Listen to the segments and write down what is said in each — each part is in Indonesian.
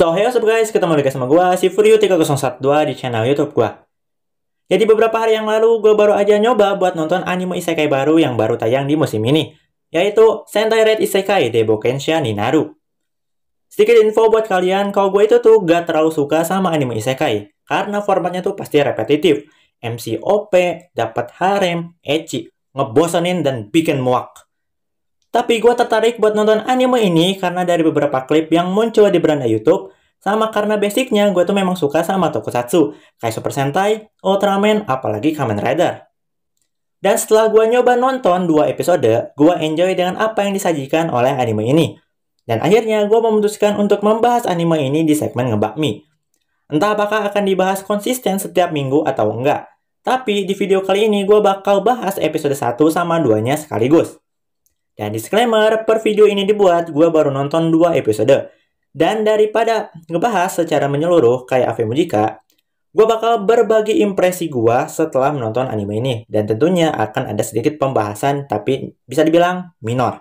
So, hey what's up guys, ketemu lagi sama gua, si Furio3012 di channel YouTube gua. Jadi beberapa hari yang lalu, gue baru aja nyoba buat nonton anime isekai baru yang baru tayang di musim ini, yaitu Sentai Red Isekai Debokensha ni Naru. Sedikit info buat kalian, kalau gue itu tuh gak terlalu suka sama anime isekai, karena formatnya tuh pasti repetitif, MC OP, dapat harem, ecchi, ngebosenin dan bikin muak. Tapi gue tertarik buat nonton anime ini karena dari beberapa klip yang muncul di beranda YouTube, sama karena basicnya gue tuh memang suka sama tokusatsu, kayak Super Sentai, Ultraman, apalagi Kamen Rider. Dan setelah gue nyoba nonton 2 episode, gue enjoy dengan apa yang disajikan oleh anime ini. Dan akhirnya gue memutuskan untuk membahas anime ini di segmen Ngebakmi. Entah apakah akan dibahas konsisten setiap minggu atau enggak. Tapi di video kali ini gue bakal bahas episode 1 sama 2-nya sekaligus. Dan disclaimer, per video ini dibuat, gue baru nonton 2 episode. Dan daripada ngebahas secara menyeluruh kayak Ave Mujika, gue bakal berbagi impresi gue setelah menonton anime ini. Dan tentunya akan ada sedikit pembahasan, tapi bisa dibilang minor.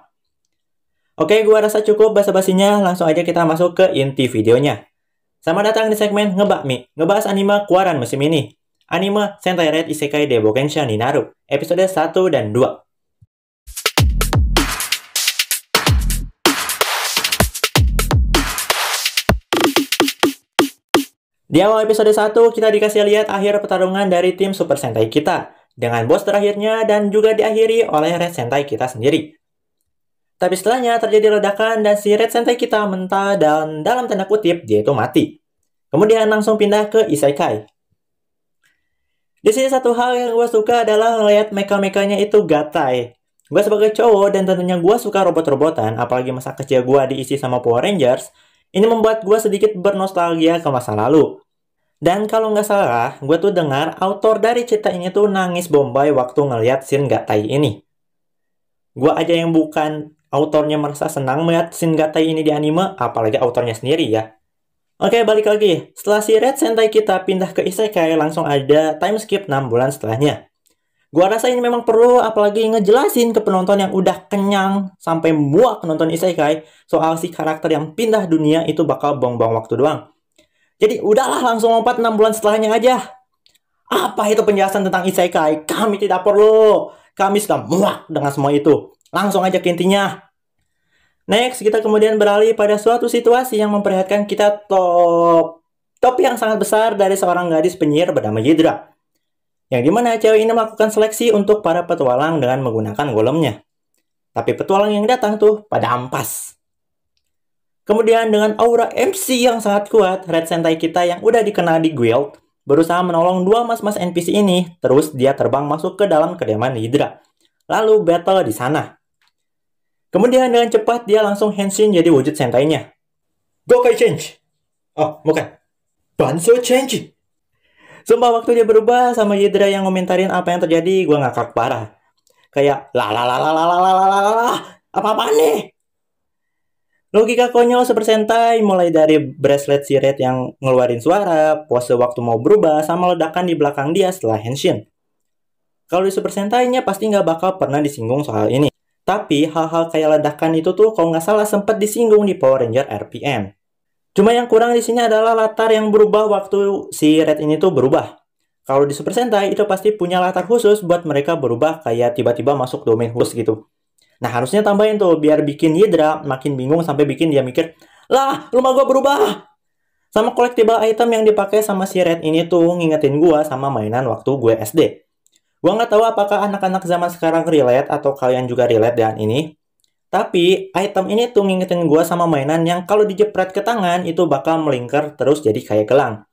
Oke, gue rasa cukup basa-basinya, langsung aja kita masuk ke inti videonya. Selamat datang di segmen Ngebakmi, ngebahas anime keluaran musim ini. Anime Sentai Red Isekai Debokensha ni Naru, episode 1 dan 2. Di awal episode 1, kita dikasih lihat akhir pertarungan dari tim Super Sentai kita, dengan boss terakhirnya dan juga diakhiri oleh Red Sentai kita sendiri. Tapi setelahnya terjadi ledakan dan si Red Sentai kita mentah dan dalam tanda kutip dia itu mati. Kemudian langsung pindah ke Isekai. Di sini satu hal yang gue suka adalah ngeliat mecha-mechanya itu gatai. Gue sebagai cowok dan tentunya gue suka robot-robotan, apalagi masa kecil gue diisi sama Power Rangers. Ini membuat gue sedikit bernostalgia ke masa lalu. Dan kalau nggak salah, gue tuh dengar autor dari cerita ini tuh nangis bombay waktu ngeliat scene gatai ini. Gue aja yang bukan autornya merasa senang melihat scene gatai ini di anime, apalagi autornya sendiri ya. Oke, balik lagi. Setelah si Red Sentai kita pindah ke Isekai, langsung ada time skip 6 bulan setelahnya. Gua rasa ini memang perlu, apalagi ngejelasin ke penonton yang udah kenyang sampai muak nonton Isekai soal si karakter yang pindah dunia itu bakal buang-buang waktu doang. Jadi udahlah langsung lompat 6 bulan setelahnya aja. Apa itu penjelasan tentang Isekai? Kami tidak perlu. Kami sudah muak dengan semua itu. Langsung aja ke intinya. Next, kita kemudian beralih pada suatu situasi yang memperlihatkan kita top yang sangat besar dari seorang gadis penyihir bernama Yidra. Yang dimana cewek ini melakukan seleksi untuk para petualang dengan menggunakan golemnya. Tapi petualang yang datang tuh pada ampas. Kemudian dengan aura MC yang sangat kuat, Red Sentai kita yang udah dikenal di guild, berusaha menolong 2 mas-mas NPC ini, terus dia terbang masuk ke dalam kediaman Hydra. Lalu battle di sana. Kemudian dengan cepat dia langsung henshin jadi wujud Sentainya. Gokai Change! Oh, bukan. Banso Change! Sumpah waktu dia berubah sama Hydra yang ngomentarin apa yang terjadi, gue ngakak parah. Kayak apa-apaan nih? Logika konyol Super Sentai mulai dari bracelet si Red yang ngeluarin suara, pose waktu mau berubah, sama ledakan di belakang dia setelah henshin. Kalau di Super Sentai-nya pasti nggak bakal pernah disinggung soal ini. Tapi hal-hal kayak ledakan itu tuh kalau nggak salah sempat disinggung di Power Ranger RPM. Cuma yang kurang di sini adalah latar yang berubah waktu si Red ini tuh berubah. Kalau di Super Sentai itu pasti punya latar khusus buat mereka berubah kayak tiba-tiba masuk domain khusus gitu. Nah harusnya tambahin tuh biar bikin Hydra makin bingung sampai bikin dia mikir, lah rumah gua berubah. Sama collectible item yang dipakai sama si Red ini tuh ngingetin gua sama mainan waktu gue SD. Gua nggak tahu apakah anak-anak zaman sekarang relate atau kalian juga relate dengan ini. Tapi item ini tuh ngingetin gue sama mainan yang kalau dijepret ke tangan itu bakal melingkar terus jadi kayak gelang.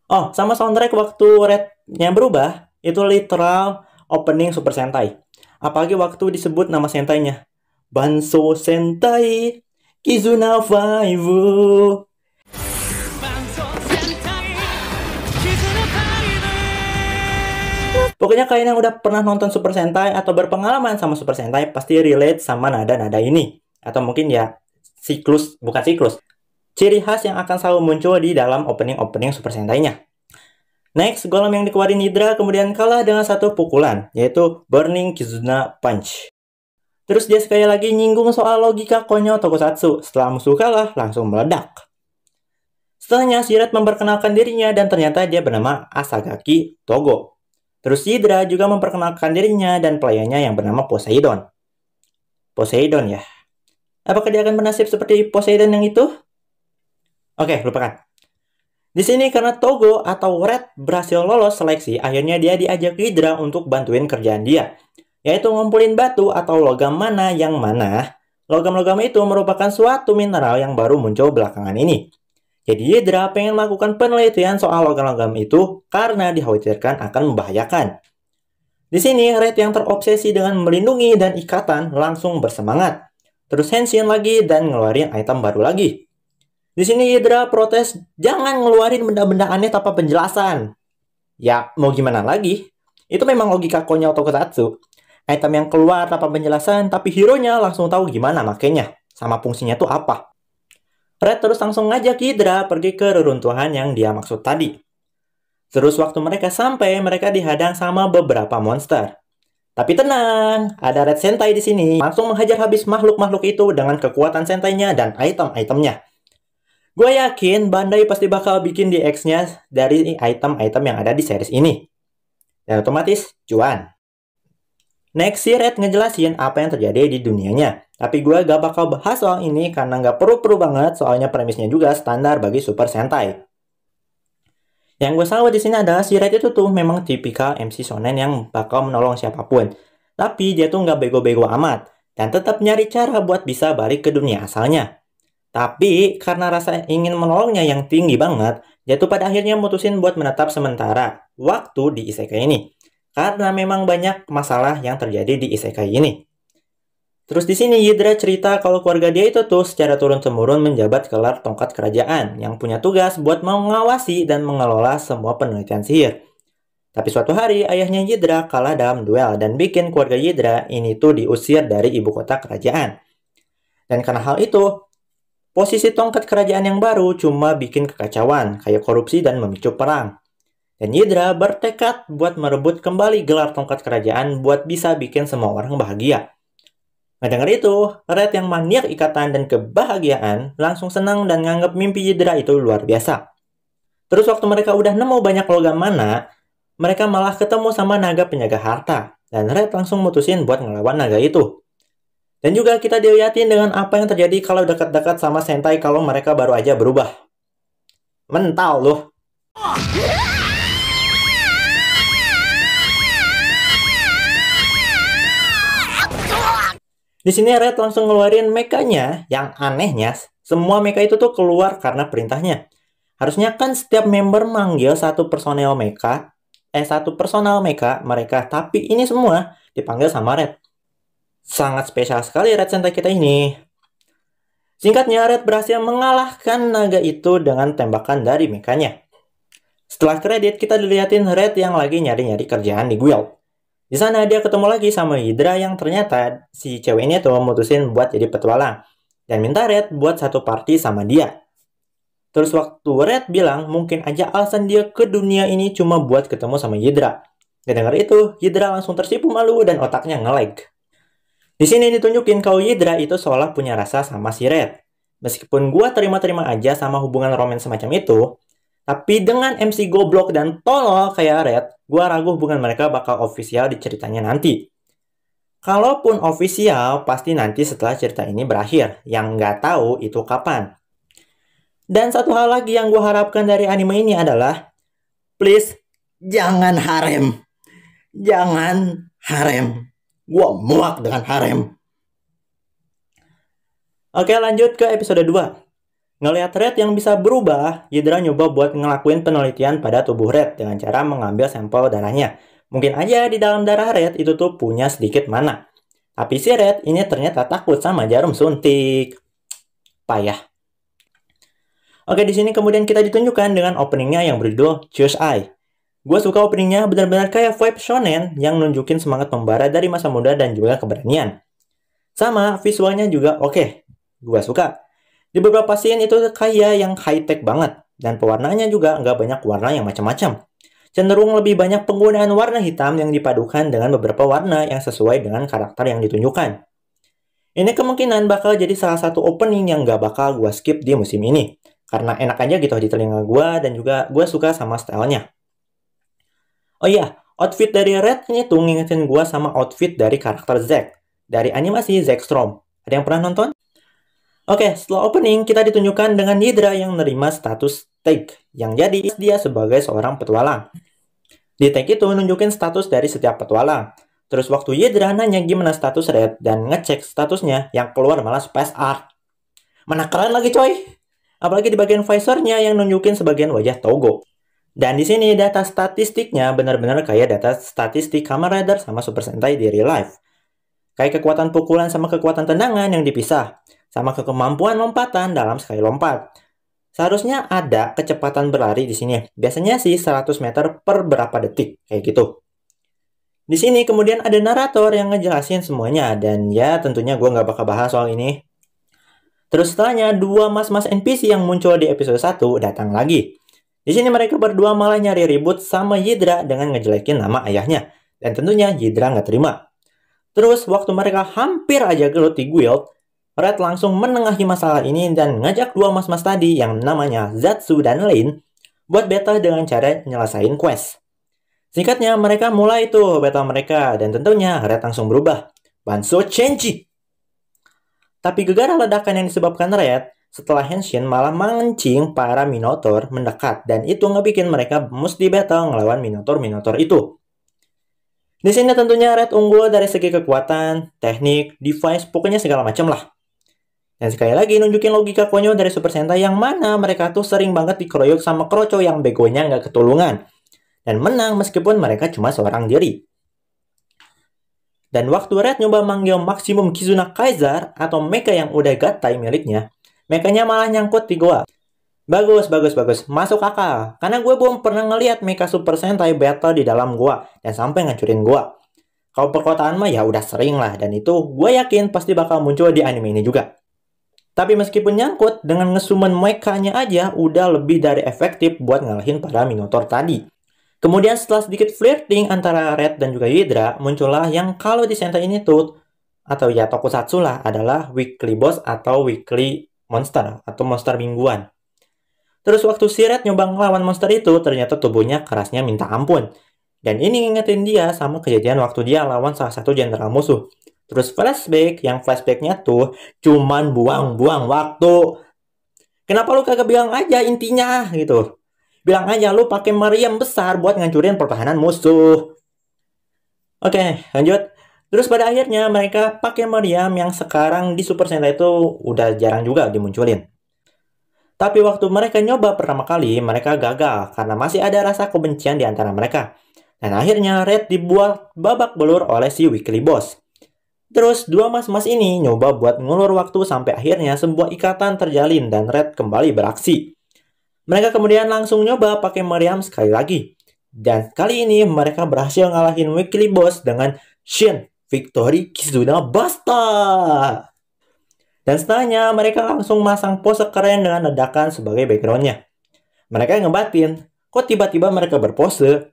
Oh, sama soundtrack waktu Red-nya berubah, itu literal opening Super Sentai. Apalagi waktu disebut nama Sentainya. Banso Sentai, Kizuna Faivu. Pokoknya kalian yang udah pernah nonton Super Sentai atau berpengalaman sama Super Sentai pasti relate sama nada-nada ini. Atau mungkin ya bukan siklus. Ciri khas yang akan selalu muncul di dalam opening-opening Super Sentai-nya. Next, golem yang dikeluarin Hydra kemudian kalah dengan satu pukulan, yaitu Burning Kizuna Punch. Terus dia sekali lagi nyinggung soal logika konyol tokusatsu. Setelah musuh kalah, langsung meledak. Setelahnya si Red memperkenalkan dirinya dan ternyata dia bernama Asagaki Togo. Terus Hydra juga memperkenalkan dirinya dan pelayannya yang bernama Poseidon. Poseidon ya. Apakah dia akan bernasib seperti Poseidon yang itu? Oke, lupakan. Di sini karena Togo atau Red berhasil lolos seleksi, akhirnya dia diajak Hydra untuk bantuin kerjaan dia, yaitu ngumpulin batu atau logam mana yang mana. Logam-logam itu merupakan suatu mineral yang baru muncul belakangan ini. Jadi Hydra pengen melakukan penelitian soal logam-logam itu karena dikhawatirkan akan membahayakan. Di sini Red yang terobsesi dengan melindungi dan ikatan langsung bersemangat. Terus Henshin lagi dan ngeluarin item baru lagi. Di sini Hydra protes, jangan ngeluarin benda-benda aneh tanpa penjelasan. Ya, mau gimana lagi? Itu memang logika konyol Tokusatsu. Item yang keluar tanpa penjelasan, tapi hero-nya langsung tahu gimana makanya, sama fungsinya tuh apa. Red terus langsung ngajak Hydra pergi ke reruntuhan yang dia maksud tadi. Terus waktu mereka sampai, mereka dihadang sama beberapa monster. Tapi tenang, ada Red Sentai di sini, langsung menghajar habis makhluk-makhluk itu dengan kekuatan sentainya dan item-itemnya. Gue yakin Bandai pasti bakal bikin DX-nya dari item-item yang ada di series ini. Dan otomatis, cuan. Next, si Red ngejelasin apa yang terjadi di dunianya. Tapi gue gak bakal bahas soal ini karena gak perlu-perlu banget, soalnya premisnya juga standar bagi Super Sentai. Yang gue salut di sini adalah si Red itu tuh memang tipikal MC shonen yang bakal menolong siapapun. Tapi dia tuh gak bego-bego amat, dan tetap nyari cara buat bisa balik ke dunia asalnya. Tapi karena rasa ingin menolongnya yang tinggi banget, dia tuh pada akhirnya mutusin buat menetap sementara waktu di isekai ini. Karena memang banyak masalah yang terjadi di isekai ini. Terus di sini Hydra cerita kalau keluarga dia itu tuh secara turun-temurun menjabat gelar tongkat kerajaan yang punya tugas buat mengawasi dan mengelola semua penelitian sihir. Tapi suatu hari ayahnya Hydra kalah dalam duel dan bikin keluarga Hydra ini tuh diusir dari ibu kota kerajaan. Dan karena hal itu, posisi tongkat kerajaan yang baru cuma bikin kekacauan, kayak korupsi dan memicu perang. Dan Hydra bertekad buat merebut kembali gelar tongkat kerajaan buat bisa bikin semua orang bahagia. Ngedenger itu, Red yang maniak ikatan dan kebahagiaan langsung senang dan nganggap mimpi Hydra itu luar biasa. Terus waktu mereka udah nemu banyak logam mana, mereka malah ketemu sama naga penjaga harta. Dan Red langsung mutusin buat ngelawan naga itu. Dan juga kita dilihatin dengan apa yang terjadi kalau dekat-dekat sama Sentai kalau mereka baru aja berubah. Mental loh. Di sini Red langsung ngeluarin mekanya, yang anehnya semua meka itu tuh keluar karena perintahnya. Harusnya kan setiap member manggil satu personel meka mereka, tapi ini semua dipanggil sama Red. Sangat spesial sekali Red Sentai kita ini. Singkatnya, Red berhasil mengalahkan naga itu dengan tembakan dari mekanya. Setelah kredit, kita dilihatin Red yang lagi nyari-nyari kerjaan di guild. Di sana dia ketemu lagi sama Hydra yang ternyata si cewek ini tuh memutusin buat jadi petualang. Dan minta Red buat satu party sama dia. Terus waktu Red bilang mungkin aja alasan dia ke dunia ini cuma buat ketemu sama Hydra. Dengar itu, Hydra langsung tersipu malu dan otaknya nge-lag. Di sini ditunjukin kalau Hydra itu seolah punya rasa sama si Red. Meskipun gua terima-terima aja sama hubungan romans semacam itu, tapi dengan MC goblok dan tolol kayak Red, gua ragu hubungan mereka bakal official di ceritanya nanti. Kalaupun official, pasti nanti setelah cerita ini berakhir, yang nggak tahu itu kapan. Dan satu hal lagi yang gua harapkan dari anime ini adalah, please, jangan harem. Jangan harem. Gua muak dengan harem. Oke, lanjut ke episode 2. Ngelihat Red yang bisa berubah, Hydra nyoba buat ngelakuin penelitian pada tubuh Red dengan cara mengambil sampel darahnya. Mungkin aja di dalam darah Red itu tuh punya sedikit mana. Tapi si Red ini ternyata takut sama jarum suntik. Payah. Oke, di sini kemudian kita ditunjukkan dengan openingnya yang berjudul Choose I. Gue suka openingnya benar-benar kayak vibe shonen yang nunjukin semangat membara dari masa muda dan juga keberanian. Sama, visualnya juga oke. Gue suka. Di beberapa scene itu kayak yang high-tech banget. Dan pewarnaannya juga nggak banyak warna yang macam-macam. Cenderung lebih banyak penggunaan warna hitam yang dipadukan dengan beberapa warna yang sesuai dengan karakter yang ditunjukkan. Ini kemungkinan bakal jadi salah satu opening yang nggak bakal gue skip di musim ini. karena enak aja gitu di telinga gue, dan juga gue suka sama stylenya. Oh iya, outfit dari Red ini tuh ngingetin gue sama outfit dari karakter Zack dari animasi Zack Strom. Ada yang pernah nonton? Oke, setelah opening kita ditunjukkan dengan Hydra yang menerima status tag, yang jadi dia sebagai seorang petualang. Di tag itu nunjukin status dari setiap petualang. Terus waktu Hydra nanya gimana status Red dan ngecek statusnya, yang keluar malah Space Art. Mana keren lagi coy! Apalagi di bagian visornya yang nunjukin sebagian wajah Togo. Dan di sini data statistiknya benar-benar kayak data statistik Kamen Rider sama Super Sentai di real life. Kayak kekuatan pukulan sama kekuatan tendangan yang dipisah, sama kemampuan lompatan dalam sekali lompat. Seharusnya ada kecepatan berlari di sini. Biasanya sih 100 meter per berapa detik, kayak gitu. Di sini kemudian ada narator yang ngejelasin semuanya, dan ya tentunya gue nggak bakal bahas soal ini. Terus setelahnya, dua mas-mas NPC yang muncul di episode 1 datang lagi. Di sini mereka berdua malah nyari ribut sama Hydra dengan ngejelekin nama ayahnya. Dan tentunya Hydra nggak terima. Terus waktu mereka hampir aja gelut di guild, Red langsung menengahi masalah ini dan ngajak dua mas-mas tadi yang namanya Zatsu dan Lane buat battle dengan cara nyelesain quest. Singkatnya, mereka mulai tuh battle mereka, dan tentunya Red langsung berubah. Banso Chenji! Tapi gegara ledakan yang disebabkan Red, setelah Henshin malah mancing para Minotaur mendekat, dan itu ngebikin mereka mesti battle ngelawan Minotaur itu. Di sini tentunya Red unggul dari segi kekuatan, teknik, device, pokoknya segala macam lah. Dan sekali lagi nunjukin logika konyol dari Super Sentai yang mana mereka tuh sering banget dikeroyok sama Kroco yang begonya nggak ketulungan. Dan menang meskipun mereka cuma seorang diri. Dan waktu Red nyoba manggil Maximum Kizuna Kaiser atau mecha yang udah gatai miliknya, mechanya malah nyangkut di goa. Bagus. Masuk akal. Karena gue belum pernah ngeliat mecha Super Sentai battle di dalam goa dan sampai ngancurin goa. Kalau perkotaan mah ya udah sering lah, dan itu gue yakin pasti bakal muncul di anime ini juga. Tapi meskipun nyangkut, dengan ngesummon mechanya aja udah lebih dari efektif buat ngalahin para Minotaur tadi. Kemudian setelah sedikit flirting antara Red dan juga Hydra, muncullah yang kalau di Sentai ini tuh, atau ya tokusatsu lah, adalah weekly boss atau weekly monster, atau monster mingguan. Terus waktu si Red nyoba ngelawan monster itu, ternyata tubuhnya kerasnya minta ampun. Dan ini ngingetin dia sama kejadian waktu dia lawan salah satu jenderal musuh. Terus flashback, yang flashbacknya tuh cuman buang-buang waktu. Kenapa lu kagak bilang aja intinya gitu? Bilang aja lu pakai meriam besar buat ngancurin pertahanan musuh. Oke, lanjut. Terus pada akhirnya mereka pakai meriam yang sekarang di Super Sentai itu udah jarang juga dimunculin. Tapi waktu mereka nyoba pertama kali, mereka gagal karena masih ada rasa kebencian di antara mereka. Dan akhirnya Red dibuat babak belur oleh si Weekly Boss. Terus dua mas-mas ini nyoba buat ngulur waktu sampai akhirnya sebuah ikatan terjalin dan Red kembali beraksi. Mereka kemudian langsung nyoba pakai meriam sekali lagi. Dan kali ini mereka berhasil ngalahin Weekly Boss dengan Shin Victory Kizuna Basta. Dan setelahnya mereka langsung masang pose keren dengan ledakan sebagai backgroundnya. Mereka ngebatin, kok tiba-tiba mereka berpose?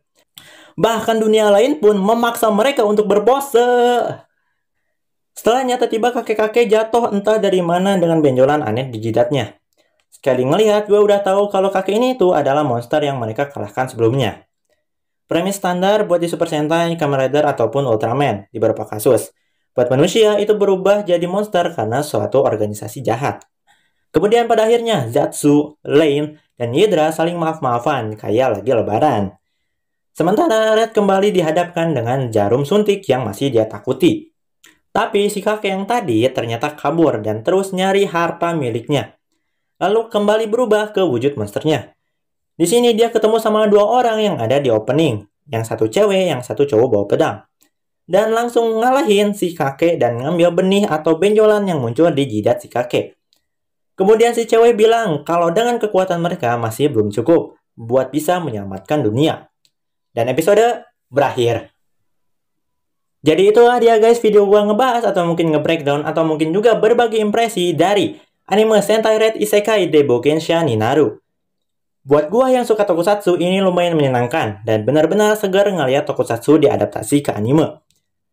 Bahkan dunia lain pun memaksa mereka untuk berpose. Setelahnya tiba-tiba kakek-kakek jatuh entah dari mana dengan benjolan aneh di jidatnya. Sekali ngelihat, gue udah tahu kalau kakek ini tuh adalah monster yang mereka kalahkan sebelumnya. Premis standar buat di Super Sentai, Kamen Rider, ataupun Ultraman di beberapa kasus. Buat manusia, itu berubah jadi monster karena suatu organisasi jahat. Kemudian pada akhirnya, Zatsu, Lane, dan Hydra saling maaf-maafan, kayak lagi lebaran. Sementara Red kembali dihadapkan dengan jarum suntik yang masih dia takuti. Tapi si kakek yang tadi ternyata kabur dan terus nyari harta miliknya. Lalu kembali berubah ke wujud monsternya. Di sini dia ketemu sama dua orang yang ada di opening. Yang satu cewek, yang satu cowok bawa pedang. Dan langsung ngalahin si kakek dan ngambil benih atau benjolan yang muncul di jidat si kakek. Kemudian si cewek bilang kalau dengan kekuatan mereka masih belum cukup buat bisa menyelamatkan dunia. Dan episode berakhir. Jadi itulah dia guys video gua ngebahas atau mungkin nge-breakdown atau mungkin juga berbagi impresi dari anime Sentai Red Isekai Debokensha Ninaru. Buat gua yang suka tokusatsu ini lumayan menyenangkan dan benar-benar segar ngeliat tokusatsu diadaptasi ke anime.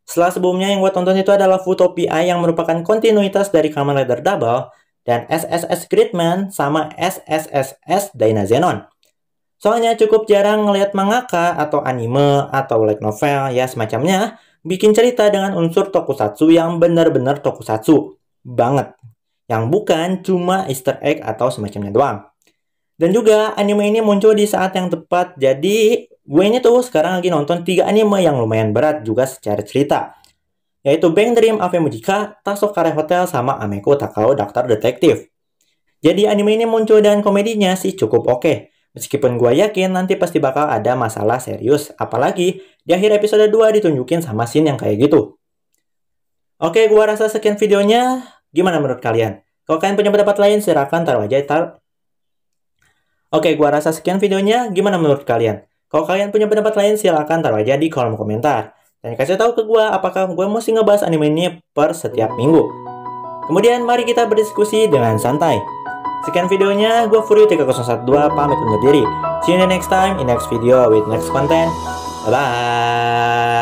Setelah sebelumnya yang gua tonton itu adalah Futopia yang merupakan kontinuitas dari Kamen Rider Double, dan SSS Gridman sama SSSS Dynazenon. Soalnya cukup jarang ngeliat mangaka atau anime atau light novel ya semacamnya bikin cerita dengan unsur tokusatsu yang benar-benar tokusatsu banget. Yang bukan cuma easter egg atau semacamnya doang. Dan juga anime ini muncul di saat yang tepat, jadi gue ini tuh sekarang lagi nonton 3 anime yang lumayan berat juga secara cerita. Yaitu Bang Dream Ave Mujika, Tasokare Hotel, sama Ameku Takao Daftar Detektif. Jadi anime ini muncul dan komedinya sih cukup oke. Meskipun gue yakin nanti pasti bakal ada masalah serius, apalagi di akhir episode 2 ditunjukin sama scene yang kayak gitu. Oke, gue rasa sekian videonya. Gimana menurut kalian? Kalau kalian punya pendapat lain, silahkan taruh aja. Oke, gue rasa sekian videonya. Gimana menurut kalian? Kalau kalian punya pendapat lain, silahkan taruh aja di kolom komentar. Dan kasih tahu ke gue apakah gue mesti ngebahas anime ini per setiap minggu. Kemudian mari kita berdiskusi dengan santai. Sekian videonya, gue Fury3012 pamit undur diri. See you in the next time, in next video with next content. Bye-bye.